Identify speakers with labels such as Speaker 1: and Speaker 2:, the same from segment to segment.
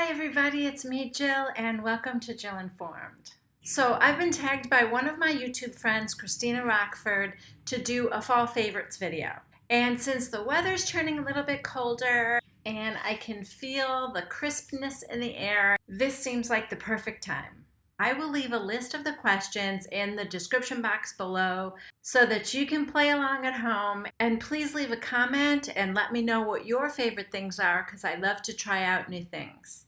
Speaker 1: Hi everybody, it's me Jill and welcome to Jill Informed. So I've been tagged by one of my YouTube friends, Kristina Rockford, to do a fall favorites video. And since the weather's turning a little bit colder and I can feel the crispness in the air, this seems like the perfect time. I will leave a list of the questions in the description box below so that you can play along at home, and please leave a comment and let me know what your favorite things are because I love to try out new things.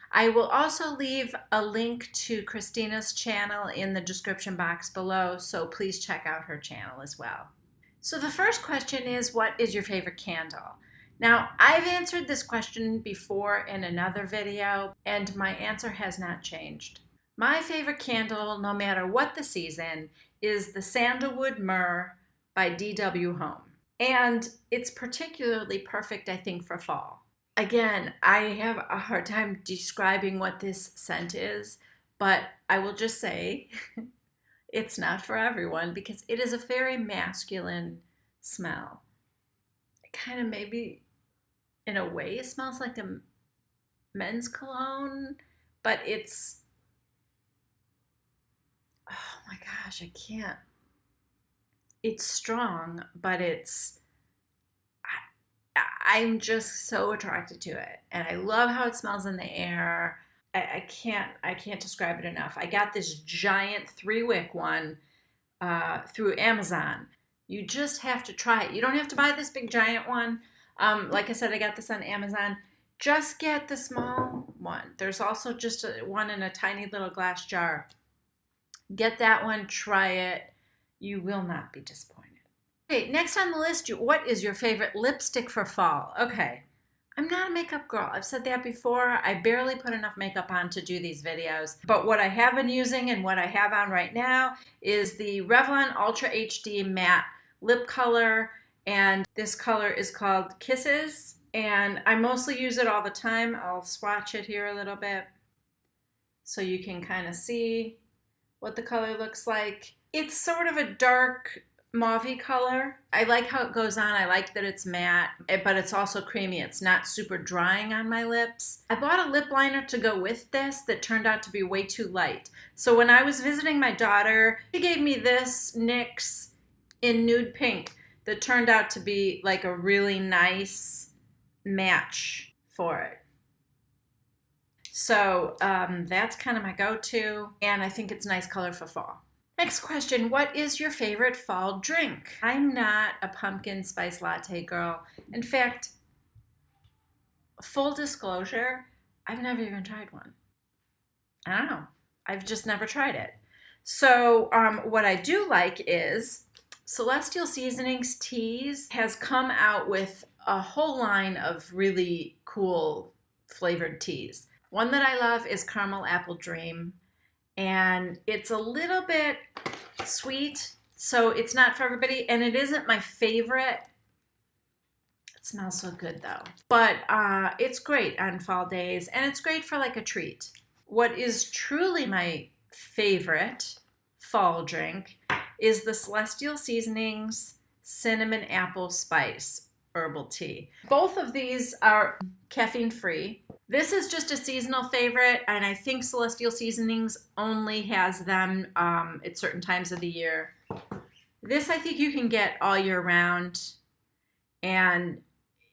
Speaker 1: I will also leave a link to Kristina's channel in the description box below, so please check out her channel as well. So the first question is, what is your favorite candle? Now, I've answered this question before in another video, and my answer has not changed. My favorite candle, no matter what the season, is the Sandalwood Myrrh by D.W. Home. And it's particularly perfect, I think, for fall. Again, I have a hard time describing what this scent is, but I will just say it's not for everyone because it is a very masculine smell. It kind of maybe, in a way, it smells like a men's cologne, but it's, oh my gosh, I can't. It's strong, but I'm just so attracted to it. And I love how it smells in the air. I can't describe it enough. I got this giant 3-wick one through Amazon. You just have to try it. You don't have to buy this big giant one. Like I said, I got this on Amazon. Just get the small one. There's also just one in a tiny little glass jar. Get that one, try it. You will not be disappointed. Okay, next on the list, what is your favorite lipstick for fall? Okay, I'm not a makeup girl. I've said that before. I barely put enough makeup on to do these videos. But what I have been using and what I have on right now is the Revlon Ultra HD Matte Lip Color. And this color is called Kisses. And I mostly use it all the time. I'll swatch it here a little bit so you can kind of see what the color looks like. It's sort of a dark mauve-y color. I like how it goes on. I like that it's matte, but it's also creamy. It's not super drying on my lips. I bought a lip liner to go with this that turned out to be way too light. So when I was visiting my daughter, she gave me this NYX in nude pink that turned out to be like a really nice match for it. So that's kind of my go-to, and I think it's a nice color for fall. Next question, what is your favorite fall drink? I'm not a pumpkin spice latte girl. In fact, full disclosure, I've never even tried one. I don't know. I've just never tried it. So what I do like is Celestial Seasonings Teas has come out with a whole line of really cool flavored teas. One that I love is Caramel Apple Dream, and it's a little bit sweet, so it's not for everybody, and it isn't my favorite. It smells so good though. But it's great on fall days, and it's great for like a treat. What is truly my favorite fall drink is the Celestial Seasonings Cinnamon Apple Spice Herbal Tea. Both of these are caffeine free. This is just a seasonal favorite, and I think Celestial Seasonings only has them at certain times of the year. This I think you can get all year round, and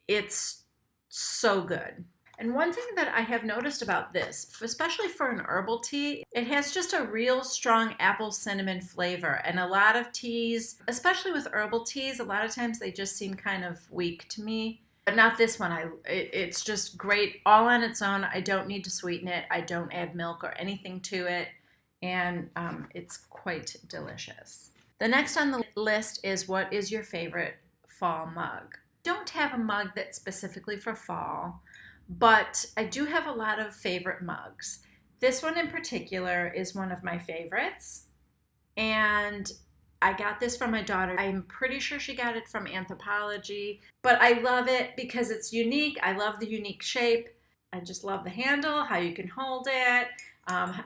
Speaker 1: it's so good. And one thing that I have noticed about this, especially for an herbal tea, it has just a real strong apple cinnamon flavor. And a lot of teas, especially with herbal teas, a lot of times they just seem kind of weak to me. But not this one. It's just great all on its own. I don't need to sweeten it. I don't add milk or anything to it. And it's quite delicious. The next on the list is, what is your favorite fall mug? Don't have a mug that's specifically for fall, but I do have a lot of favorite mugs. This one in particular is one of my favorites. And I got this from my daughter. I'm pretty sure she got it from Anthropologie, but I love it because it's unique. I love the unique shape. I just love the handle, how you can hold it,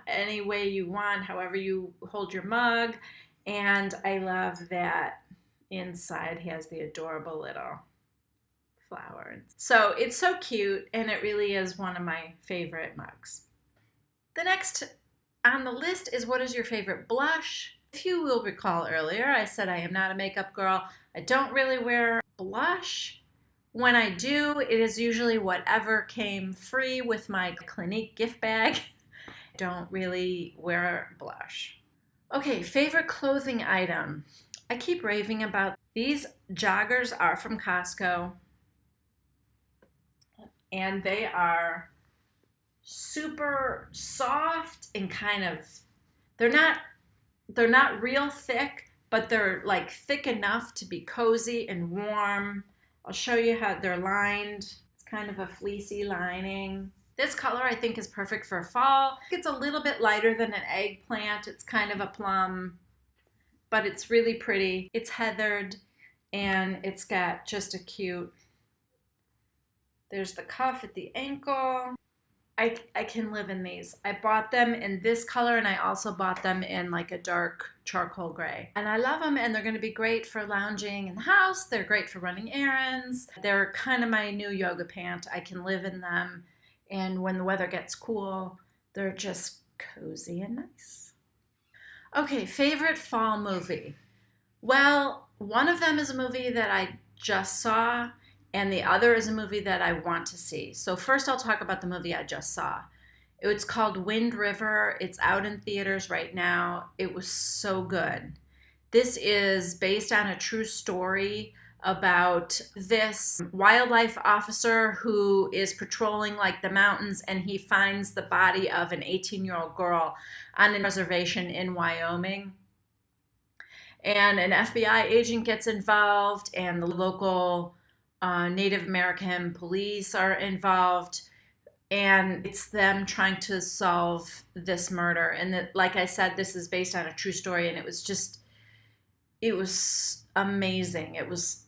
Speaker 1: any way you want, however you hold your mug. And I love that inside has the adorable little flower. So it's so cute, and it really is one of my favorite mugs. The next on the list is, what is your favorite blush? If you will recall earlier, I said I am not a makeup girl. I don't really wear blush. When I do, it is usually whatever came free with my Clinique gift bag. I don't really wear blush. Okay, favorite clothing item. I keep raving about these joggers. Are from Costco, and they are super soft and kind of, they're not real thick, but they're like thick enough to be cozy and warm. I'll show you how they're lined. It's kind of a fleecy lining. This color I think is perfect for fall. It's a little bit lighter than an eggplant. It's kind of a plum, but it's really pretty. It's heathered, and it's got just a cute, there's the cuff at the ankle. I can live in these. I bought them in this color, and I also bought them in like a dark charcoal gray. And I love them, and they're going to be great for lounging in the house. They're great for running errands. They're kind of my new yoga pant. I can live in them, and when the weather gets cool, they're just cozy and nice. Okay, favorite fall movie. Well, one of them is a movie that I just saw, and the other is a movie that I want to see. So first I'll talk about the movie I just saw. It's called Wind River. It's out in theaters right now. It was so good. This is based on a true story about this wildlife officer who is patrolling like the mountains, and he finds the body of an 18-year-old girl on a reservation in Wyoming. And an FBI agent gets involved, and the local Native American police are involved, and it's them trying to solve this murder. And like I said, this is based on a true story, and it was amazing. It was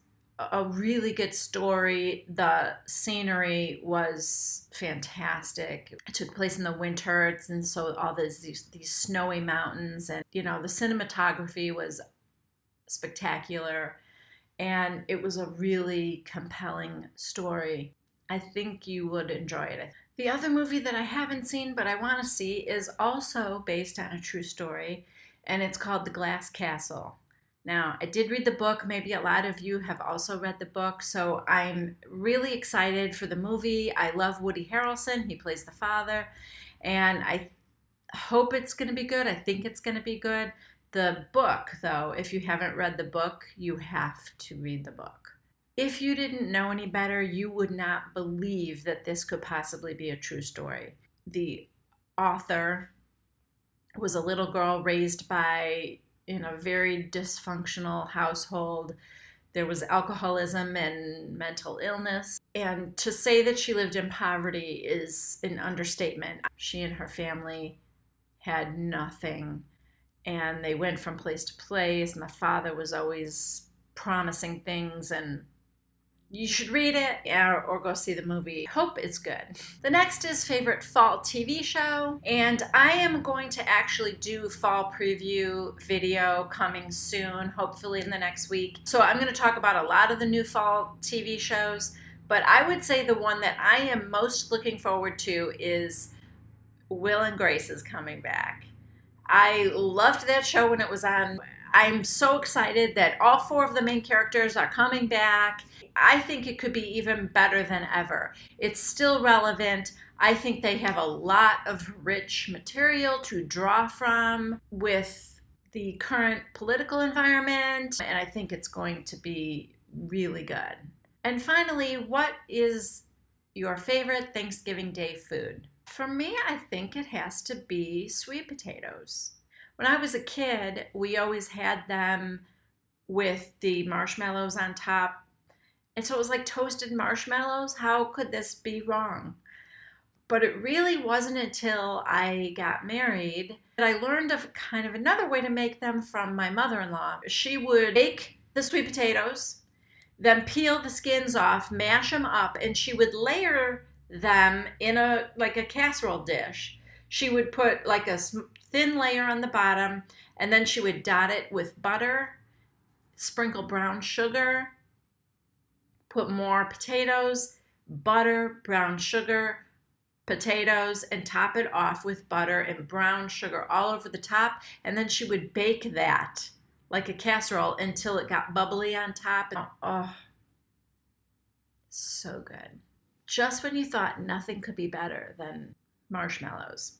Speaker 1: a really good story. The scenery was fantastic. It took place in the winter, and so all these snowy mountains, and the cinematography was spectacular. And it was a really compelling story. I think you would enjoy it. The other movie that I haven't seen but I want to see is also based on a true story, and it's called The Glass Castle. Now, I did read the book. Maybe a lot of you have also read the book, so I'm really excited for the movie. I love Woody Harrelson. He plays the father, and I hope it's going to be good. I think it's going to be good. The book, though, if you haven't read the book, you have to read the book. If you didn't know any better, you would not believe that this could possibly be a true story. The author was a little girl raised by, in a very dysfunctional household. There was alcoholism and mental illness. And to say that she lived in poverty is an understatement. She and her family had nothing, and they went from place to place, and the father was always promising things. And you should read it or go see the movie. Hope it's good. The next is favorite fall TV show, and I am going to actually do fall preview video coming soon, hopefully in the next week. So I'm going to talk about a lot of the new fall TV shows, but I would say the one that I am most looking forward to is Will and Grace is coming back. I loved that show when it was on. I'm so excited that all 4 of the main characters are coming back. I think it could be even better than ever. It's still relevant. I think they have a lot of rich material to draw from with the current political environment, and I think it's going to be really good. And finally, what is your favorite Thanksgiving Day food? For me, I think it has to be sweet potatoes. When I was a kid, we always had them with the marshmallows on top. And so it was like toasted marshmallows. How could this be wrong? But it really wasn't until I got married that I learned of kind of another way to make them from my mother-in-law. She would bake the sweet potatoes, then peel the skins off, mash them up, and she would layer them in a casserole dish. She would put like a thin layer on the bottom, and then she would dot it with butter, sprinkle brown sugar, put more potatoes, butter, brown sugar, potatoes, and top it off with butter and brown sugar all over the top. And then she would bake that like a casserole until it got bubbly on top. Oh, so good. Just when you thought nothing could be better than marshmallows.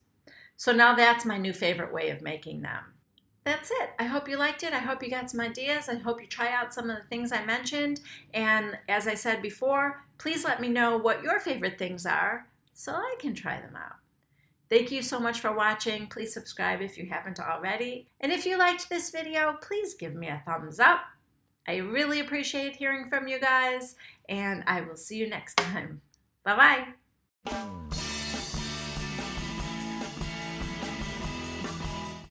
Speaker 1: So now that's my new favorite way of making them. That's it. I hope you liked it. I hope you got some ideas. I hope you try out some of the things I mentioned. And as I said before, please let me know what your favorite things are so I can try them out. Thank you so much for watching. Please subscribe if you haven't already. And if you liked this video, please give me a thumbs up. I really appreciate hearing from you guys, and I will see you next time. Bye-bye.